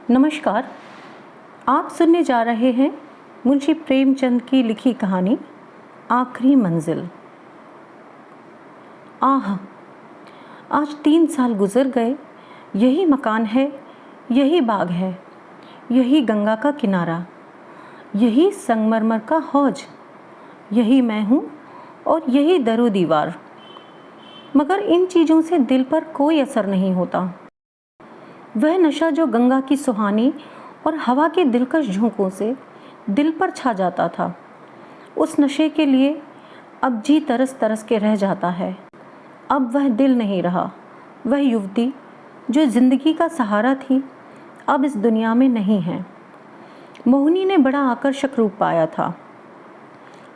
नमस्कार। आप सुनने जा रहे हैं मुंशी प्रेमचंद की लिखी कहानी आखिरी मंजिल। आह, आज 3 साल गुजर गए। यही मकान है, यही बाग है, यही गंगा का किनारा, यही संगमरमर का हौज, यही मैं हूँ और यही दरो दीवार। मगर इन चीज़ों से दिल पर कोई असर नहीं होता। वह नशा जो गंगा की सुहानी और हवा के दिलकश झोंकों से दिल पर छा जाता था, उस नशे के लिए अब जी तरस तरस के रह जाता है। अब वह दिल नहीं रहा। वह युवती जो जिंदगी का सहारा थी, अब इस दुनिया में नहीं है। मोहिनी ने बड़ा आकर्षक रूप पाया था।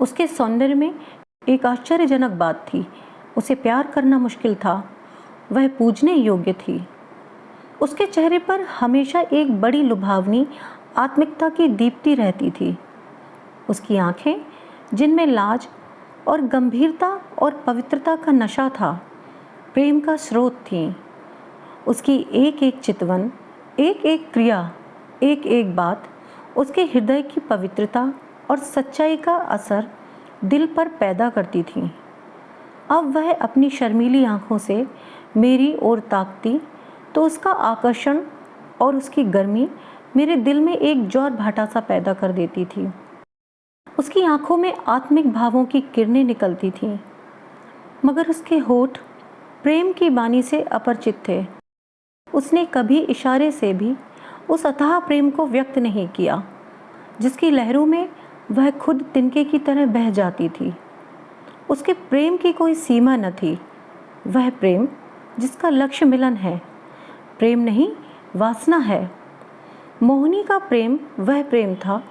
उसके सौंदर्य में एक आश्चर्यजनक बात थी। उसे प्यार करना मुश्किल था। वह पूजने योग्य थी। उसके चेहरे पर हमेशा एक बड़ी लुभावनी आत्मिकता की दीप्ति रहती थी। उसकी आंखें, जिनमें लाज और गंभीरता और पवित्रता का नशा था, प्रेम का स्रोत थीं। उसकी एक एक चितवन, एक एक क्रिया, एक एक बात उसके हृदय की पवित्रता और सच्चाई का असर दिल पर पैदा करती थी। अब वह अपनी शर्मीली आंखों से मेरी ओर ताकती तो उसका आकर्षण और उसकी गर्मी मेरे दिल में एक ज्वार भाटा सा पैदा कर देती थी। उसकी आंखों में आत्मिक भावों की किरणें निकलती थीं, मगर उसके होठ प्रेम की बानी से अपरिचित थे। उसने कभी इशारे से भी उस अथाह प्रेम को व्यक्त नहीं किया, जिसकी लहरों में वह खुद तिनके की तरह बह जाती थी। उसके प्रेम की कोई सीमा न थी। वह प्रेम जिसका लक्ष्य मिलन है, प्रेम नहीं वासना है। मोहिनी का प्रेम वह प्रेम था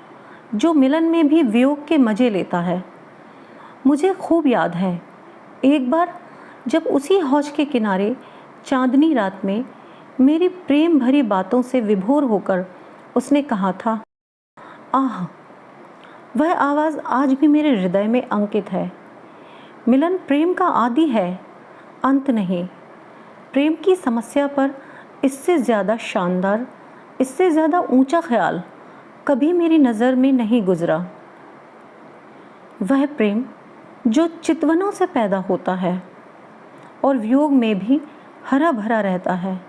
जो मिलन में भी वियोग के मजे लेता है। मुझे खूब याद है, एक बार जब उसी हौज के किनारे चांदनी रात में मेरी प्रेम भरी बातों से विभोर होकर उसने कहा था, आह। वह आवाज़ आज भी मेरे हृदय में अंकित है। मिलन प्रेम का आदि है, अंत नहीं। प्रेम की समस्या पर इससे ज़्यादा शानदार, इससे ज़्यादा ऊंचा ख्याल कभी मेरी नज़र में नहीं गुजरा। वह प्रेम जो चितवनों से पैदा होता है और वियोग में भी हरा भरा रहता है,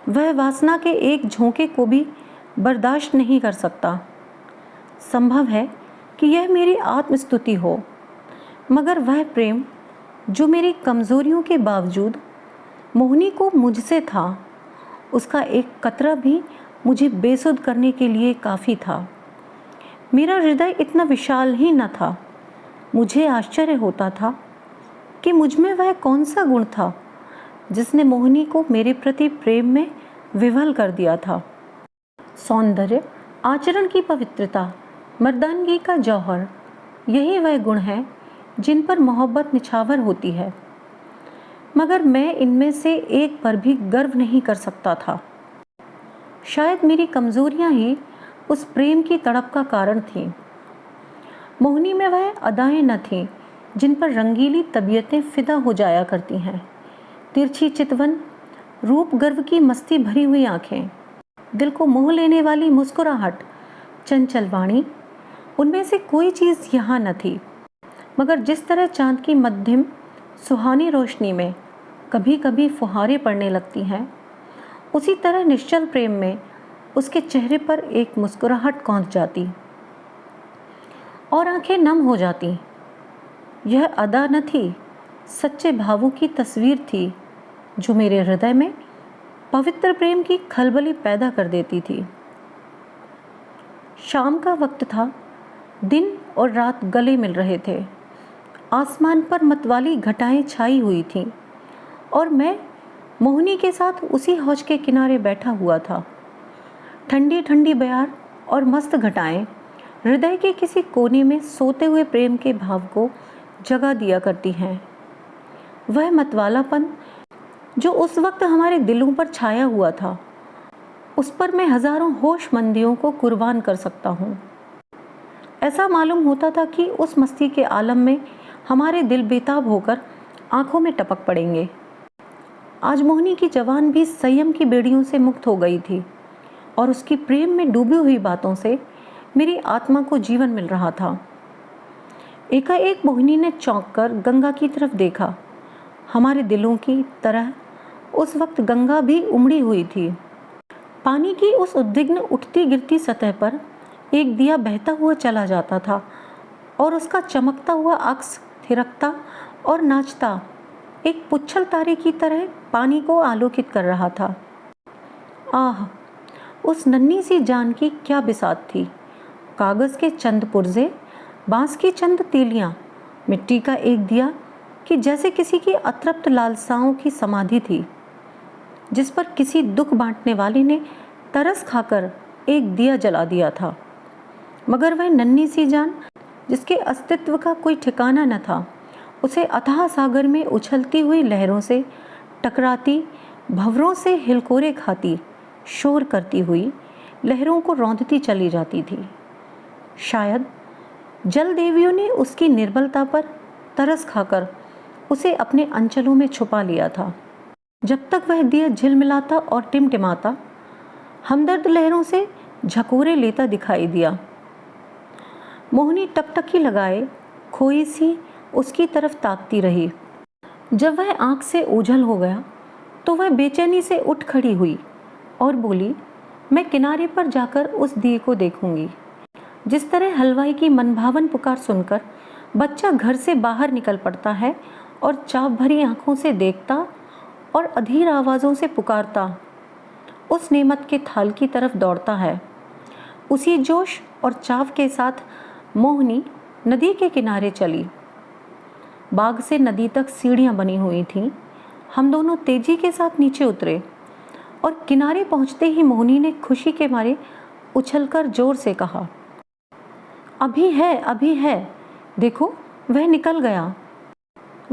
वह वासना के एक झोंके को भी बर्दाश्त नहीं कर सकता। संभव है कि यह मेरी आत्मस्तुति हो, मगर वह प्रेम जो मेरी कमज़ोरियों के बावजूद मोहिनी को मुझसे था, उसका एक कतरा भी मुझे बेसुध करने के लिए काफ़ी था। मेरा हृदय इतना विशाल ही न था। मुझे आश्चर्य होता था कि मुझ में वह कौन सा गुण था जिसने मोहिनी को मेरे प्रति प्रेम में विवल कर दिया था। सौंदर्य, आचरण की पवित्रता, मर्दानगी का जौहर, यही वह गुण हैं जिन पर मोहब्बत निछावर होती है। मगर मैं इनमें से एक पर भी गर्व नहीं कर सकता था। शायद मेरी कमज़ोरियां ही उस प्रेम की तड़प का कारण थीं। मोहिनी में वह अदाएं न थीं जिन पर रंगीली तबीयतें फिदा हो जाया करती हैं। तिरछी चितवन, रूप गर्व की मस्ती भरी हुई आंखें, दिल को मोह लेने वाली मुस्कुराहट, चंचल वाणी, उनमें से कोई चीज़ यहाँ न थी। मगर जिस तरह चाँद की मध्यम सुहानी रोशनी में कभी कभी फुहारें पड़ने लगती हैं, उसी तरह निश्चल प्रेम में उसके चेहरे पर एक मुस्कुराहट कौंध जाती और आंखें नम हो जाती। यह अदा न थी, सच्चे भावों की तस्वीर थी जो मेरे हृदय में पवित्र प्रेम की खलबली पैदा कर देती थी। शाम का वक्त था। दिन और रात गले मिल रहे थे। आसमान पर मतवाली घटाएं छाई हुई थीं और मैं मोहिनी के साथ उसी हौज के किनारे बैठा हुआ था। ठंडी ठंडी बयार और मस्त घटाएं हृदय के किसी कोने में सोते हुए प्रेम के भाव को जगा दिया करती हैं। वह मतवालापन जो उस वक्त हमारे दिलों पर छाया हुआ था, उस पर मैं हजारों होशमंदियों को कुर्बान कर सकता हूँ। ऐसा मालूम होता था कि उस मस्ती के आलम में हमारे दिल बेताब होकर आंखों में टपक पड़ेंगे। आज मोहिनी की जवान भी संयम की बेड़ियों से मुक्त हो गई थी। और उसकी प्रेम में डूबी हुई बातों से मेरी आत्मा को जीवन मिल रहा था। एकाएक मोहिनी ने चौंक कर गंगा की तरफ देखा। हमारे दिलों की तरह उस वक्त गंगा भी उमड़ी हुई थी। पानी की उस उद्विग्न उठती गिरती सतह पर एक दिया बहता हुआ चला जाता था और उसका चमकता हुआ अक्स थिरकता और नाचता एक पुच्छल तारे की तरह पानी को आलोकित कर रहा था। आह, उस नन्ही सी जान की क्या बिसात थी। कागज़ के चंद पुर्जे, बांस की चंद तीलियाँ, मिट्टी का एक दिया कि जैसे किसी की अतृप्त लालसाओं की समाधि थी, जिस पर किसी दुख बांटने वाले ने तरस खाकर एक दिया जला दिया था। मगर वह नन्ही सी जान, जिसके अस्तित्व का कोई ठिकाना न था, उसे अथाह सागर में उछलती हुई लहरों से टकराती, भंवरों से हिलकोरे खाती, शोर करती हुई लहरों को रौंदती चली जाती थी। शायद जल देवियों ने उसकी निर्बलता पर तरस खाकर उसे अपने अंचलों में छुपा लिया था। जब तक वह दिया झिलमिलाता और टिमटिमाता हमदर्द लहरों से झकोरे लेता दिखाई दिया। मोहिनी टकटकी लगाए खोई सी उसकी तरफ ताकती रही। जब वह आंख से ओझल हो गया तो वह बेचैनी से उठ खड़ी हुई और बोली, मैं किनारे पर जाकर उस दिए को देखूंगी। जिस तरह हलवाई की मनभावन पुकार सुनकर बच्चा घर से बाहर निकल पड़ता है और चाव भरी आंखों से देखता और अधीर आवाज़ों से पुकारता उस नेमत के थाल की तरफ दौड़ता है, उसी जोश और चाव के साथ मोहिनी नदी के किनारे चली। बाग से नदी तक सीढ़ियाँ बनी हुई थीं। हम दोनों तेजी के साथ नीचे उतरे और किनारे पहुँचते ही मोहिनी ने खुशी के मारे उछलकर जोर से कहा, अभी है, देखो वह निकल गया।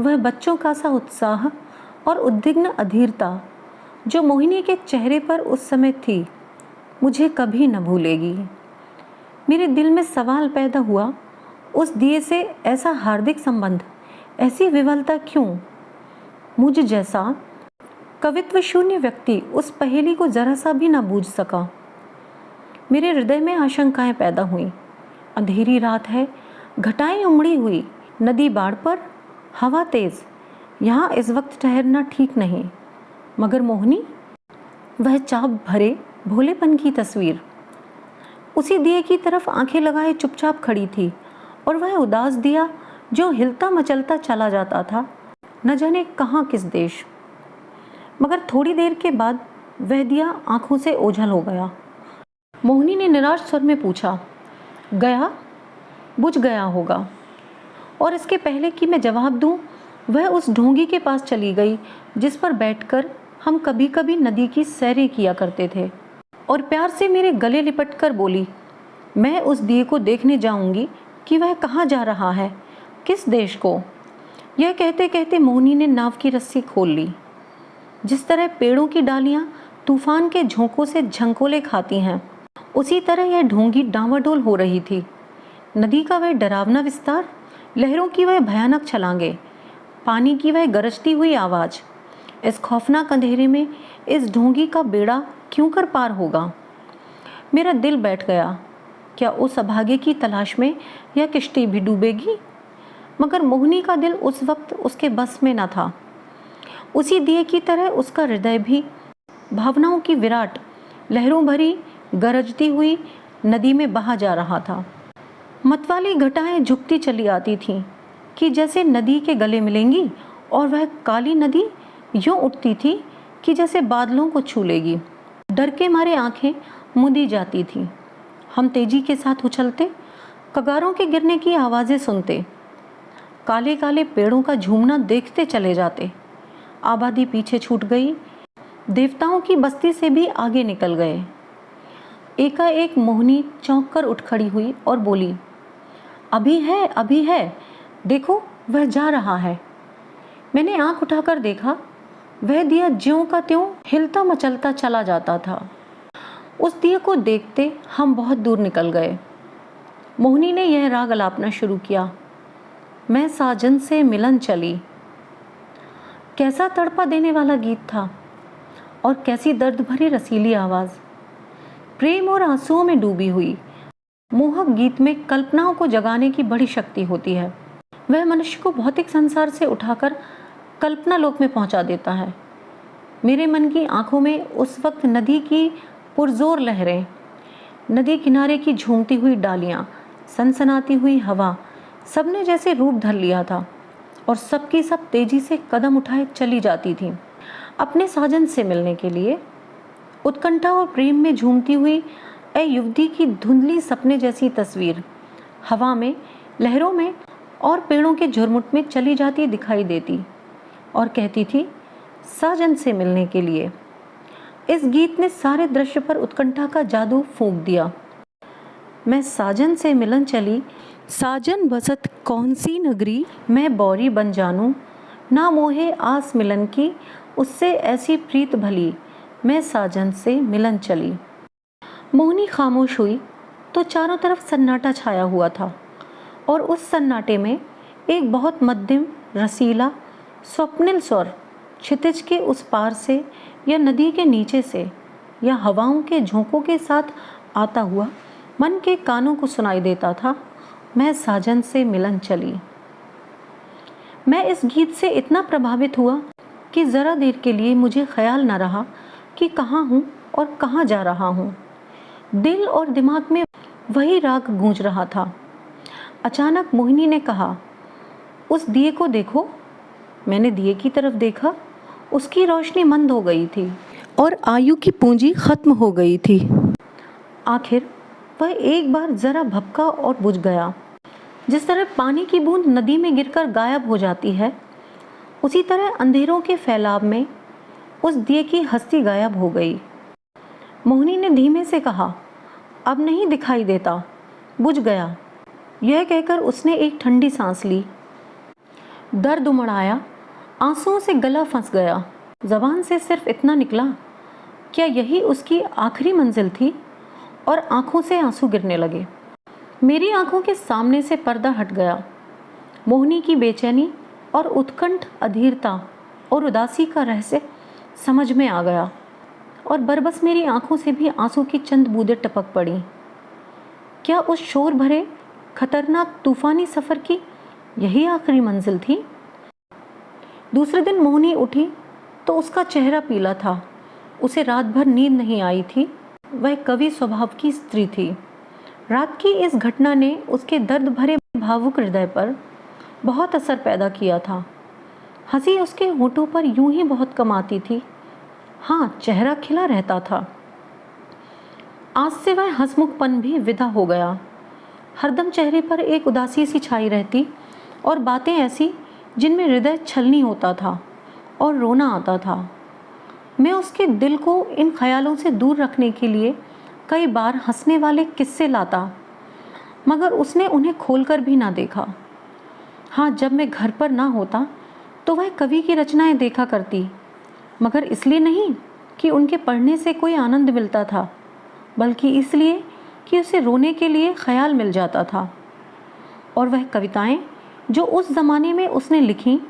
वह बच्चों का सा उत्साह और उद्विग्न अधीरता जो मोहिनी के चेहरे पर उस समय थी, मुझे कभी न भूलेगी। मेरे दिल में सवाल पैदा हुआ, उस दिए से ऐसा हार्दिक संबंध, ऐसी विवलता क्यों? मुझ जैसा कवित्व शून्य व्यक्ति उस पहेली को जरा सा भी न बूझ सका। मेरे हृदय में आशंकाएं पैदा हुईं। अंधेरी रात है, घटाएं उमड़ी हुई, नदी बाढ़ पर, हवा तेज, यहाँ इस वक्त ठहरना ठीक नहीं। मगर मोहिनी, वह चाव भरे भोलेपन की तस्वीर, उसी दिए की तरफ आंखें लगाए चुपचाप खड़ी थी और वह उदास दिया जो हिलता मचलता चला जाता था, न जाने कहाँ किस देश। मगर थोड़ी देर के बाद वह दिया आंखों से ओझल हो गया। मोहिनी ने निराश स्वर में पूछा, गया? बुझ गया होगा। और इसके पहले कि मैं जवाब दूं, वह उस ढोंगी के पास चली गई जिस पर बैठकर हम कभी कभी नदी की सैरें किया करते थे, और प्यार से मेरे गले लिपट कर बोली, मैं उस दिए को देखने जाऊंगी कि वह कहाँ जा रहा है, किस देश को। यह कहते कहते मोहिनी ने नाव की रस्सी खोल ली। जिस तरह पेड़ों की डालियाँ तूफान के झोंकों से झंकोले खाती हैं, उसी तरह यह ढोंगी डांवाडोल हो रही थी। नदी का वह डरावना विस्तार, लहरों की वह भयानक छलांगे, पानी की वह गरजती हुई आवाज़, इस खौफनाक अंधेरे में इस ढोंगी का बेड़ा क्यों कर पार होगा? मेरा दिल बैठ गया। क्या उस अभागे की तलाश में यह किश्ती भी डूबेगी? मगर मोहिनी का दिल उस वक्त उसके बस में न था। उसी दिए की तरह उसका हृदय भी भावनाओं की विराट लहरों भरी गरजती हुई नदी में बहा जा रहा था। मतवाली घटाएं झुकती चली आती थीं कि जैसे नदी के गले मिलेंगी, और वह काली नदी यूं उठती थी कि जैसे बादलों को छू लेगी। डर के मारे आंखें मुंदी जाती थीं। हम तेजी के साथ उछलते, कगारों के गिरने की आवाज़ें सुनते, काले काले पेड़ों का झूमना देखते चले जाते। आबादी पीछे छूट गई, देवताओं की बस्ती से भी आगे निकल गए। एकाएक मोहिनी चौंक कर उठ खड़ी हुई और बोली, अभी है, देखो वह जा रहा है। मैंने आंख उठाकर देखा, वह दिया ज्यों का त्यों हिलता मचलता चला जाता था। उस दिए को देखते हम बहुत दूर निकल गए। मोहिनी ने यह राग अलापना शुरू किया, मैं साजन से मिलन चली। कैसा तड़पा देने वाला गीत था, और कैसी दर्द भरी रसीली आवाज़। प्रेम और आंसुओं में डूबी हुई। मोहक गीत में कल्पनाओं को जगाने की बड़ी शक्ति होती है। वह मनुष्य को भौतिक संसार से उठाकर कल्पना लोक में पहुंचा देता है। मेरे मन की आंखों में उस वक्त नदी की पुरजोर लहरें, नदी किनारे की झूमती हुई डालियां, सनसनाती हुई हवा, सबने जैसे रूप धर लिया था और सबकी सब तेजी से कदम उठाए चली जाती थी अपने साजन से मिलने के लिए। उत्कंठा और प्रेम में झूमती हुई ए युवती की धुंधली सपने जैसी तस्वीर हवा में, लहरों में और पेड़ों के झुरमुट में चली जाती दिखाई देती और कहती थी, साजन से मिलने के लिए। इस गीत ने सारे दृश्य पर उत्कंठा का जादू फूंक दिया। मैं साजन से मिलन चली, साजन बसत कौन सी नगरी, मैं बौरी बन जानूं, ना मोहे आस मिलन की, उससे ऐसी प्रीत भली, मैं साजन से मिलन चली। मोहिनी खामोश हुई तो चारों तरफ सन्नाटा छाया हुआ था और उस सन्नाटे में एक बहुत मध्यम, रसीला, स्वप्निल स्वर क्षितिज के उस पार से या नदी के नीचे से या हवाओं के झोंकों के साथ आता हुआ मन के कानों को सुनाई देता था, मैं साजन से मिलन चली। मैं इस गीत से इतना प्रभावित हुआ कि ज़रा देर के लिए मुझे ख्याल न रहा कि कहाँ हूँ और कहाँ जा रहा हूँ। दिल और दिमाग में वही राग गूंज रहा था। अचानक मोहिनी ने कहा, उस दिए को देखो। मैंने दिए की तरफ देखा। उसकी रोशनी मंद हो गई थी और आयु की पूंजी खत्म हो गई थी। आखिर वह एक बार जरा भपका और बुझ गया। जिस तरह पानी की बूंद नदी में गिरकर गायब हो जाती है, उसी तरह अंधेरों के फैलाव में उस दिए की हस्ती गायब हो गई। मोहिनी ने धीमे से कहा, अब नहीं दिखाई देता, बुझ गया। यह कहकर उसने एक ठंडी सांस ली। दर्द उमड़, आंसुओं से गला फंस गया। जबान से सिर्फ इतना निकला, क्या यही उसकी आखिरी मंजिल थी? और आंखों से आंसू गिरने लगे। मेरी आंखों के सामने से पर्दा हट गया। मोहिनी की बेचैनी और उत्कंठ, अधीरता और उदासी का रहस्य समझ में आ गया और बरबस मेरी आंखों से भी आंसू की चंद बूंदें टपक पड़ी। क्या उस शोर भरे खतरनाक तूफानी सफ़र की यही आखिरी मंजिल थी? दूसरे दिन मोहिनी उठी तो उसका चेहरा पीला था। उसे रात भर नींद नहीं आई थी। वह कवि स्वभाव की स्त्री थी। रात की इस घटना ने उसके दर्द भरे भावुक हृदय पर बहुत असर पैदा किया था। हंसी उसके होठों पर यूं ही बहुत कम आती थी। हाँ, चेहरा खिला रहता था। आज से वह हंसमुखपन भी विदा हो गया। हरदम चेहरे पर एक उदासी सी छाई रहती और बातें ऐसी जिनमें हृदय छलनी होता था और रोना आता था। मैं उसके दिल को इन ख्यालों से दूर रखने के लिए कई बार हंसने वाले किस्से लाता, मगर उसने उन्हें खोलकर भी ना देखा। हाँ, जब मैं घर पर ना होता तो वह कवि की रचनाएं देखा करती, मगर इसलिए नहीं कि उनके पढ़ने से कोई आनंद मिलता था, बल्कि इसलिए कि उसे रोने के लिए ख्याल मिल जाता था। और वह कविताएं जो उस ज़माने में उसने लिखी,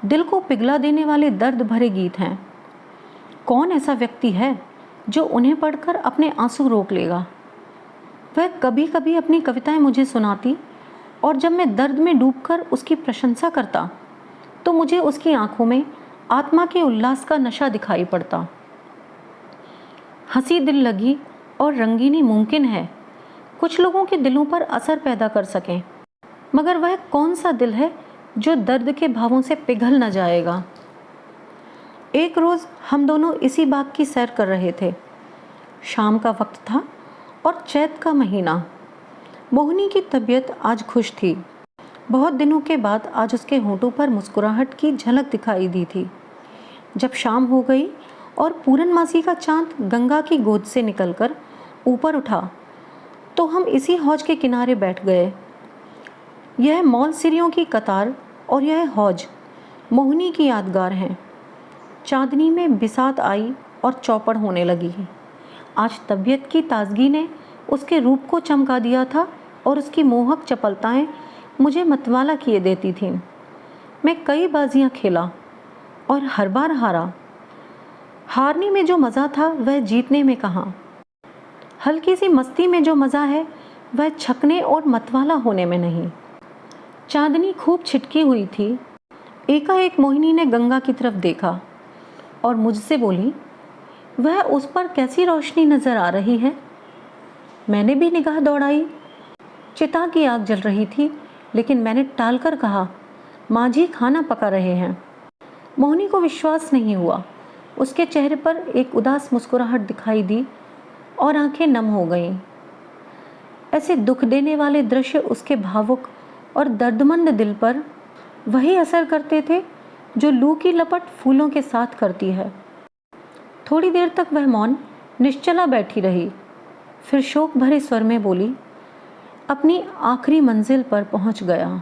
दिल को पिघला देने वाले दर्द भरे गीत हैं। कौन ऐसा व्यक्ति है जो उन्हें पढ़कर अपने आंसू रोक लेगा? वह कभी कभी अपनी कविताएं मुझे सुनाती और जब मैं दर्द में डूबकर उसकी प्रशंसा करता तो मुझे उसकी आंखों में आत्मा के उल्लास का नशा दिखाई पड़ता। हंसी दिल लगी और रंगीनी मुमकिन है कुछ लोगों के दिलों पर असर पैदा कर सकें, मगर वह कौन सा दिल है जो दर्द के भावों से पिघल न जाएगा? एक रोज़ हम दोनों इसी बाग की सैर कर रहे थे। शाम का वक्त था और चैत का महीना। मोहिनी की तबीयत आज खुश थी। बहुत दिनों के बाद आज उसके होंठों पर मुस्कुराहट की झलक दिखाई दी थी। जब शाम हो गई और पूरनमासी का चांद गंगा की गोद से निकलकर ऊपर उठा तो हम इसी हौज के किनारे बैठ गए। यह मौल सिरियों की कतार और यह हौज मोहिनी की यादगार हैं। चांदनी में बिसात आई और चौपड़ होने लगी। आज तबीयत की ताजगी ने उसके रूप को चमका दिया था और उसकी मोहक चपलताएं मुझे मतवाला किए देती थीं। मैं कई बाजियां खेला और हर बार हारा। हारने में जो मज़ा था वह जीतने में कहाँ। हल्की सी मस्ती में जो मज़ा है वह छकने और मतवाला होने में नहीं। चांदनी खूब छिटकी हुई थी। एकाएक मोहिनी ने गंगा की तरफ देखा और मुझसे बोली, वह उस पर कैसी रोशनी नज़र आ रही है। मैंने भी निगाह दौड़ाई। चिता की आग जल रही थी, लेकिन मैंने टालकर कहा, माँ जी खाना पका रहे हैं। मोहिनी को विश्वास नहीं हुआ। उसके चेहरे पर एक उदास मुस्कुराहट दिखाई दी और आंखें नम हो गईं। ऐसे दुख देने वाले दृश्य उसके भावुक और दर्दमंद दिल पर वही असर करते थे जो लू की लपट फूलों के साथ करती है। थोड़ी देर तक वह मौन निश्चला बैठी रही, फिर शोक भरे स्वर में बोली, अपनी आखिरी मंजिल पर पहुंच गया।